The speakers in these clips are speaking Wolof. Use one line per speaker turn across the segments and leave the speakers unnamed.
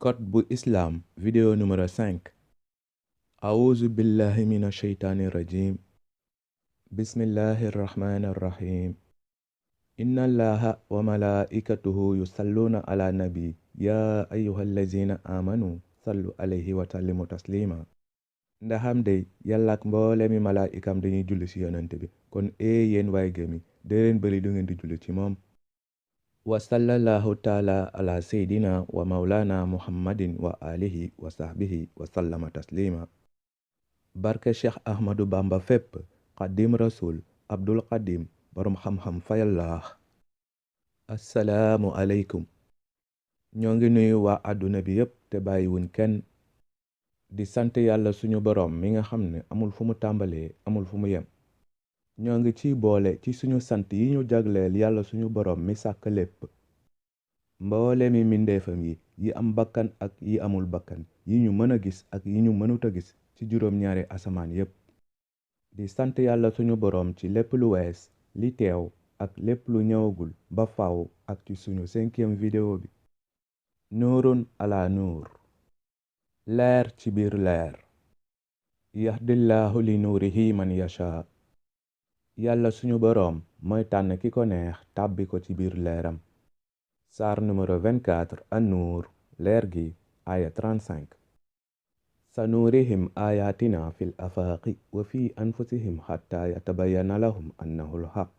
Code bu Islam vidéo numéro 5. A'uuzu billahi mina shaytaani rajim. Bismillahi rahmaani rahim. Inna allaha wa malaa'ikatahu yusalluna ala nabi ya ayyuhallazina amanu sallu alayhi wa sallimu taslima. Ndaxam de yàlla ak mboolemi malaa'ikam dañuy julli ci yonent bi kon yéen waay gëm yi dee leen bëri du ngeen di julli ci moom. wa sallallahu taala ala seydina wa maulana muhammadin wa alihi wa sahbihi wa sallama taslima. barke cheikh ahmadu bamba fépp xadim rasul abdul xadim boroom xam-xam fayallaax. assalaamu aleykum. ñoo ngi nuyu waa àdduna bi yépp te bàyyiwuñ kenn di sant yàlla suñu boroom mi nga xam ne amul fu mu tàmbalee amul fu mu yem. ñoo ngi ciy boole ci suñu sant yi ñu jagleel yàlla suñu boroom mi sàkk lépp, mboole mi mbindeefam yi am bakkan ak yi amul bakkan, yi ñu mën a gis ak yi ñu mënut a gis ci juróom-ñaari asamaan yépp. di sant yàlla suñu boroom ci lépp lu wees li teew ak lépp lu ñëwagul ba faw ak ci suñu 5e vidéo bi. nuurun ala nuur, leer ci biir leer. yahdillahu li nuurihi man yasha. yàlla suñu boroom mooy tànn ki ko neex tàbbi ko ci biir leeram. saar numéro 24 an-nuur leer gi aya 35. sa nuurihim ayatina fil afaaqi wa fi anfusihim xatta yatabayana lahum annahu lxaq.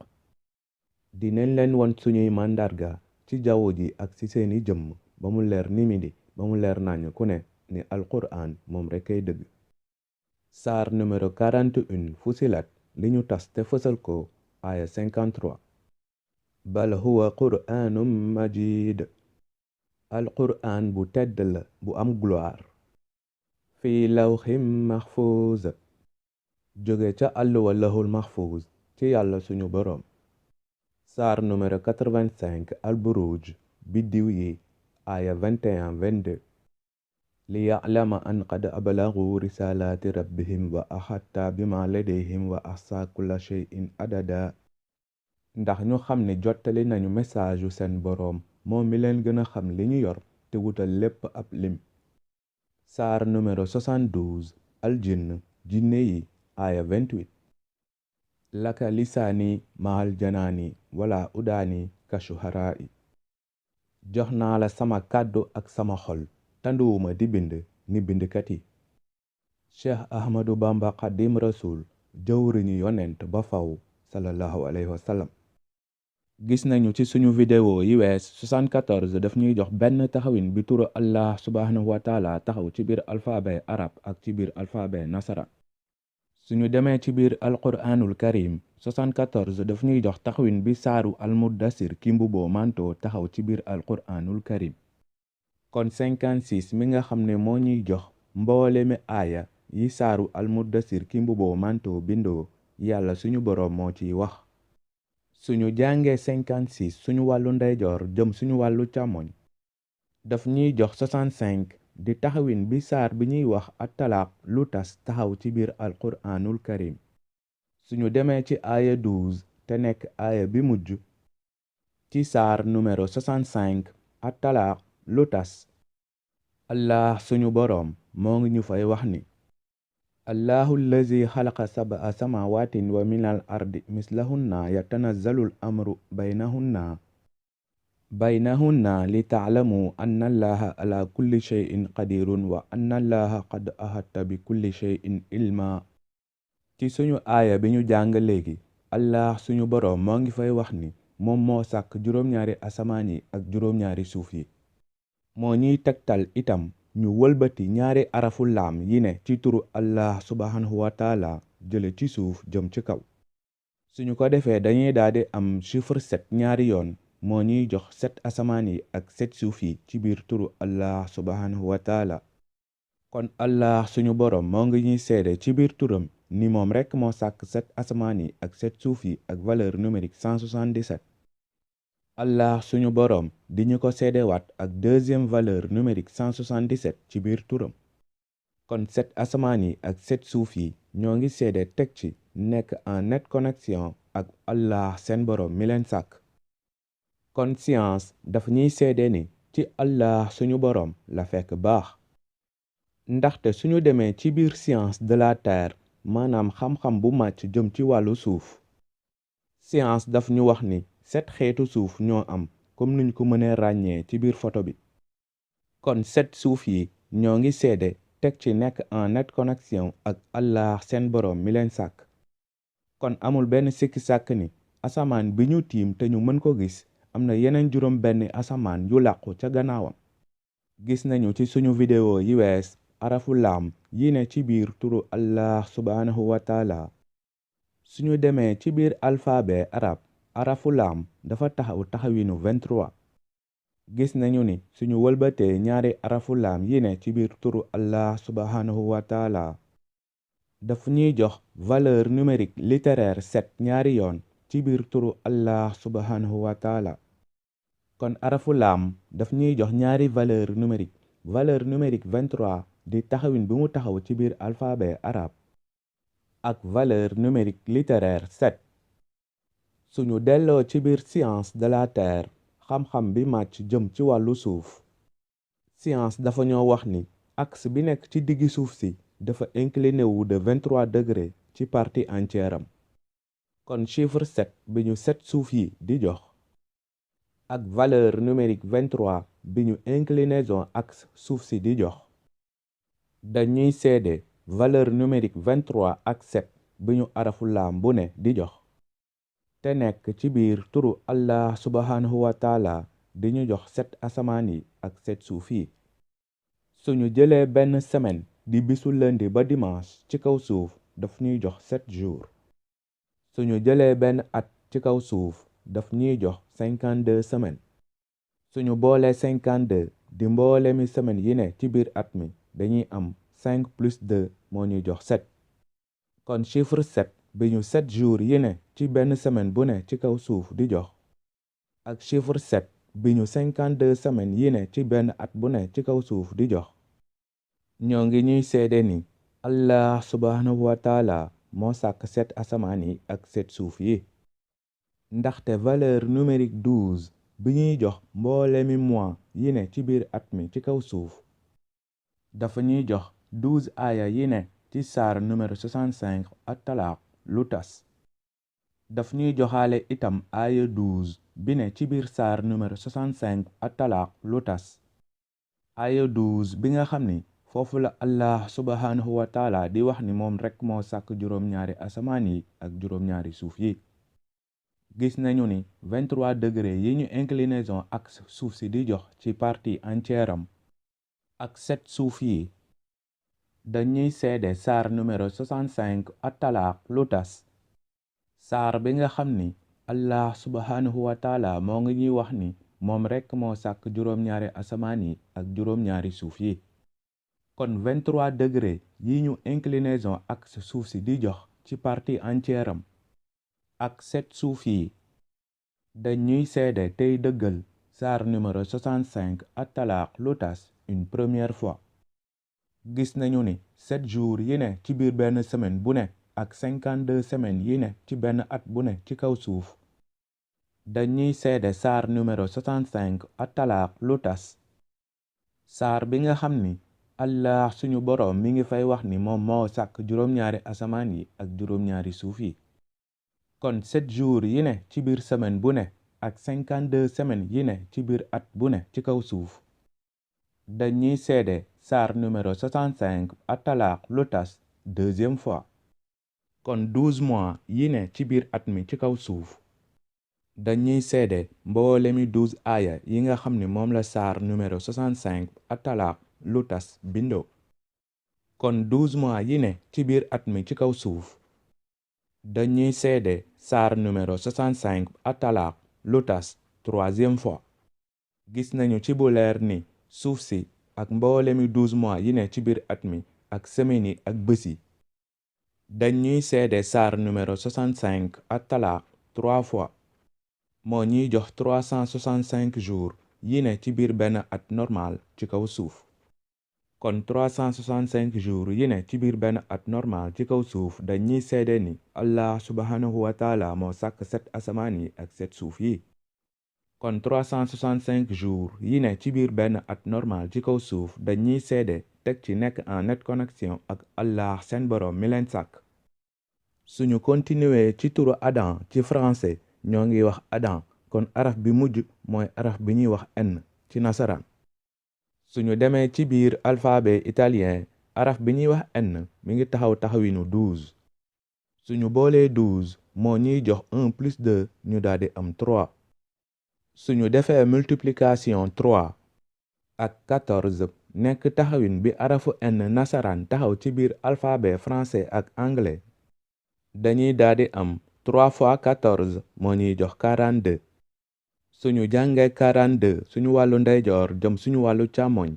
dinañ leen won suñuy màndarga ci jaww ji ak ci seeni jëmm ba mu leer ni midi ba mu leer nañu ku ne ni alquraan moom rekk ay dëgg. saar numéro 41 fusilat li ñu tas te fësal ko aya 53. bal huwa qur'aanum majid. alqur'aan bu tedd la bu am gloire. fii lawxim maxfuuz. jóge ca àlluwa lahul maxfuuz ci yàlla suñu boroom. saar numéro 85 alburuj biddiw yi aya 21-22. li ya'lama an qad ablagu risalaati rabbihim wa axatta bima ladayhim wa ahsa kulla shay'in adada. ndax ñu xam ne jottali nañu message yu seen boroom moom mi leen gën a xam li ñu yor te wutal lépp ab lim. saar numéro 72 aljinn jinne yi aya 28. laka lisaani mahal janaani wala udaani kashuharaa'i. jox naa la sama kàddu ak sama xol tanduwuma di bind ni bindkat yi. cheikh ahmadu bamba xadim rasul jëwriñu yonent ba faw sallallahu alayhi wa sallam. gis nañu ci suñu vidéo yi wees 74 daf ñuy jox benn taxawin bi turu allah subhanahu wa taala taxaw ci biir alphabet arab ak ci biir alphabet nasara. suñu demee ci biir alquraanul karim 74 daf ñuy jox taxawin bi saaru almuddasir ki mbuboo manto taxaw ci biir alquraanul karim. kon 56 mi nga xam ne moo ñuy jox mboole mi aaya yi saaru almuddasir ki mbuboo manto bindoo yàlla suñu boroom moo ciy wax. suñu jàngee 56 suñu wàllu ndeyjoor jëm suñu wàllu càmmoñ daf ñuy jox 65 di taxawin bi saar bi ñuy wax at-talaaq lu tas taxaw ci biir alquraanul karim. suñu demee ci aaya 12 te nekk aaya bi mujj ci saar numéro 65 at-talaaq lu tas allah suñu boroom moo ngi ñu fay wax ni allahu allazi xalaqa sab'a samawaatin wa minal ardi mislahunna yatanazzalul amru baynahunna li ta'lamu anna allaha ala kulli shay'in qadirun wa anna allaha qad ahatta bi kulli shay'in ilma. ci suñu aaya bi ñu jàng léegi allah suñu boroom moo ngi fay wax ni moom moo sàkk juróom-ñaari asamaan yi ak juróom-ñaari suuf yi. moo ñuy tegtal itam ñu wëlbati ñaari arafu laam yi ne ci turu allah subhanahu wa taala jële ci suuf jëm ci kaw. suñu ko defee dañuy daldi am chiffre 7 ñaari yoon moo ñuy jox 7 asamaan yi ak 7 suuf yi ci biir turu allah subhanahu wa taala. kon allah suñu boroom moo ngi ñuy seede ci biir turam ni moom rekk moo sàkk 7 asamaan yi ak 7 suuf yi ak valeur numérique 177. allah suñu boroom di ñu ko seedewaat ak deuxième valeur numérique 177 ci biir turam. kon 7 asamaan yi ak 7 suuf yi ñoo ngi seede teg ci nekk en nette connexion ak allah seen boroom mi leen sàkk. kon science dafa ñuy seede ni ci allah suñu boroom la fekk baax. ndaxte suñu demee ci biir science de la terre maanaam xam-xam bu màcc jëm ci wàllu suuf, science daf ñu wax ni 7 xeetu suuf ñoo am comme nuñ ko mënee ràññee ci biir photo bi. kon 7 suuf yi ñoo ngi seede teg ci nekk en nette connexion ak allah seen boroom mi leen sàkk. kon amul benn sikki sàkk ni asamaan bi ñu tiim te ñu mën ko gis am na yeneen juróom benni asamaan yu làqu ca gannaawam. gis nañu ci suñu vidéo yi wees arafu laam yi ne ci biir turu allah subhanahu wa taala. suñu demee ci biir alphabet arab arafu laam dafa taxaw taxawinu 23. gis nañu ni suñu wëlbatee ñaari arafu laam yi ne ci biir turu allah subhanahu wa taala daf ñuy jox valeur numérique littéraire 7 ñaari yoon ci biir turu allah subhanahu wa taala. kon arafu laam daf ñuy jox ñaari valeur numérique 23 di taxawin bi mu taxaw ci biir alphabet arabe ak valeur numérique littéraire 7. suñu delloo ci biir science de la terre xam-xam bi màcc jëm ci wàllu suuf, science dafa ñoo wax ni axe bi nekk ci diggi suuf si dafa incliné wu de 23 degré ci partie entière am. kon chiffre 7 bi ñu 7 suuf yi di jox ak valeur numérique 23 bi ñu inclinaison axe suuf si di jox dañuy seede valeur numérique 23 ak 7 bi ñu arafu laam bu ne di jox te nekk ci biir turu allah subhanahu wa taala di ñu jox 7 asamaan yi ak 7 suuf yi. suñu jëlee benn semaine di bisu lundi ba dimanche ci kaw suuf daf ñuy jox 7 jours. suñu jëlee benn at ci kaw suuf daf ñuy jox 52 semaines. suñu boolee 52 di mboolemi semaine yi ne ci biir at mi dañuy am 5 plus 2 moo ñuy jox 7. kon chiffre 7 bi ñu 7 jours yi ne ci benn semaine bu ne ci kaw suuf di jox ak chiffre 7 bi ñu 52 semaines yi ne ci benn at bu ne ci kaw suuf di jox ñoo ngi ñuy seede ni allah subhanahu wa taala moo sàkk 7 asamaan yi ak 7 suuf yi. ndaxte valeur numérique 12 bi ñuy jox mboolemi mois yi ne ci biir at mi ci kaw suuf dafa ñuy jox 12 aaya yi ne ci saar numéro 65 at-talaaq lu tas. daf ñuy joxaale itam aaya 12 bi ne ci biir saar numéro 65 at-talaaq lu tas. aaya 12 bi nga xam ni foofu la allah subhanahu wa taala di wax ni moom rekk moo sàkk juróom-ñaari asamaan yi ak juróom-ñaari suuf yi. gis nañu ni 23 degré yi ñu inclinaison ak suuf si di jox ci partie entière am ak 7 suuf yi dañuy seede saar numéro 65 at-talaaq lu tas. saar bi nga xam ni allah subhanahu wa taala moo ngi ñuy wax ni moom rekk moo sàkk juróom-ñaari asamaan yi ak juróom-ñaari suuf yi. kon 23 degré yi ñu inclinaison ak suuf si di jox ci partie entière am ak 7 suuf yi dañuy seede tey dëggal saar numéro 65 at-talaaq lu tas une première fois. gis nañu ni 7 jours yi ne ci biir benn semaine bu ne ak 52 semaines yi ne ci benn at bu ne ci kaw suuf dañuy seede saar numéro 65 at-talaaq lu tas. saar bi nga xam ni allah suñu boroom mi ngi fay wax ni moom moo sàkk juróom-ñaari asamaan yi ak juróom-ñaari suuf yi. kon 7 jours yi ne ci biir semaine bu ne ak 52 semaines yi ne ci biir at bu ne ci kaw suuf dañuy seede saar numéro 65 at-talaaq lu tas deuxième fois. kon 12 mois yi ne ci biir at mi ci kaw suuf dañuy seede mboolemi 12 aaya yi nga xam ni moom la saar numéro 65 at-talaaq lu tas bindoo. kon 12 mois yi ne ci biir at mi ci kaw suuf dañuy seede saar numéro 65 at-talaaq lu tas troisième fois. gis nañu ci bu leer ni suuf si ak mboolemi 12 mois yi ne ci biir at mi ak semaine yi ak bés yi dañuy seede saar numéro 65 at-talaaq 3 fois. moo ñuy jox 365 jours yi ne ci biir benn at normal ci kaw suuf. kon 365 jours yi ne ci biir benn at normal ci kaw suuf dañuy seede ni allah subhanahu wa taala moo sàkk 7 asamaan yi ak 7 suuf yi. kon 365 jours yi ne ci biir benn at normal ci kaw suuf dañuy seede teg ci nekk en nette connexion ak Allah seen boroom mi leen sàkk. suñu continuer ci turu Adam ci français ñoo ngi wax Adam, kon araf bi mujj mooy araf bi ñuy wax N ci nasaraan. suñu demee ci biir alphabet italien araf bi ñuy wax N mi ngi taxaw taxawinu 12. suñu boolee 12 moo ñuy jox 1 plus 2 ñu daldi am 3. suñu defee multiplication 3 ak 14 nekk taxawin bi arafu N nasaraan taxaw ci biir alphabet français ak anglais dañuy daldi am 3 fois 14 moo ñuy jox 42. suñu jàngee 42 suñu wàllu ndeyjoor jëm suñu wàllu càmmoñ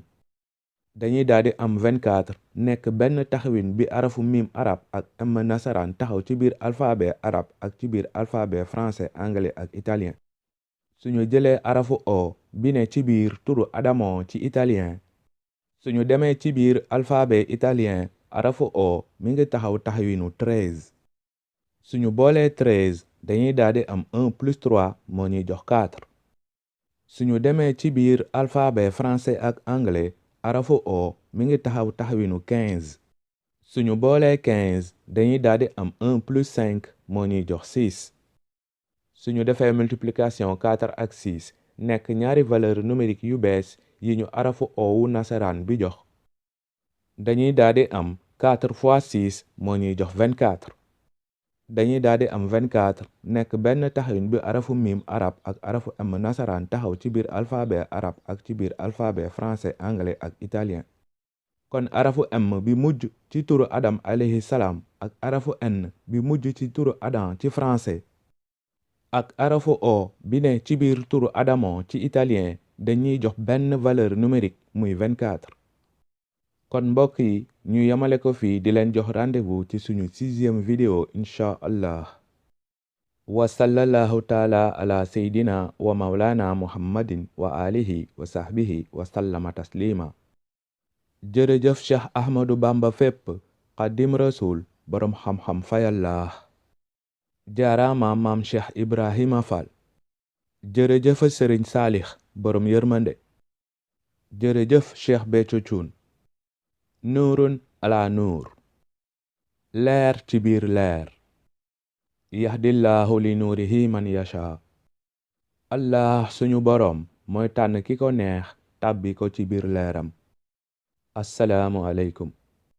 dañuy daldi am 24 nekk benn taxawin bi arafu mim arab ak m nasaraan taxaw ci biir alphabet arab ak ci biir alphabet français anglais ak italien. suñu jëlee arafu o bi ne ci biir turu Adamo ci italien suñu demee ci biir alphabet italien arafu o mi ngi taxaw taxawinu 13. suñu boolee 13 dañuy daldi am 1 plus 3 moo ñuy jox 4. suñu demee ci biir alphabet français ak anglais arafu o mi ngi taxaw taxawinu 15. suñu boolee 15 dañuy daldi am 1 plus 5 moo ñuy jox 6. suñu defee multiplication 4 ak 6 nekk ñaari valeur numérique yu bees yi ñu arafu o wu nasaraan bi jox dañuy daldi am 4 fois 6 moo ñuy jox 24. dañuy daldi am 24 nekk benn taxawin bi arafu mim arab ak arafu m nasaraan taxaw ci biir alphabet arab ak ci biir alphabet français anglais ak italien. kon arafu m bi mujj ci turu Adam alayhi salaam ak arafu n bi mujj ci turu Adam ci français ak arafu o bi ne ci biir turu Adamo ci italien dañuy jox benn valeur numérique muy 24. kon mbokk yi ñu yamale ko fii di leen jox rendez-vous ci suñu 6e vidéo incha allah. wa sallallahu taala ala seydina wa maulana muhammadin wa alihi wa sahbihi wa sallama taslima. jërëjëf cheikh ahmadu bamba fépp xadim rasul boroom xam-xam fayallah. jaaraama maam cheikh ibrahima fall. jërëjëf sëriñ saalix boroom yërmande. jërëjëf cheikh béthio thioune. nuurun ala nuur. leer ci biir leer. yahdillahu li nuurihi man yasha. allah suñu boroom mooy tànn ki ko neex tàbbi ko ci biir leeram. assalaamu aleykum.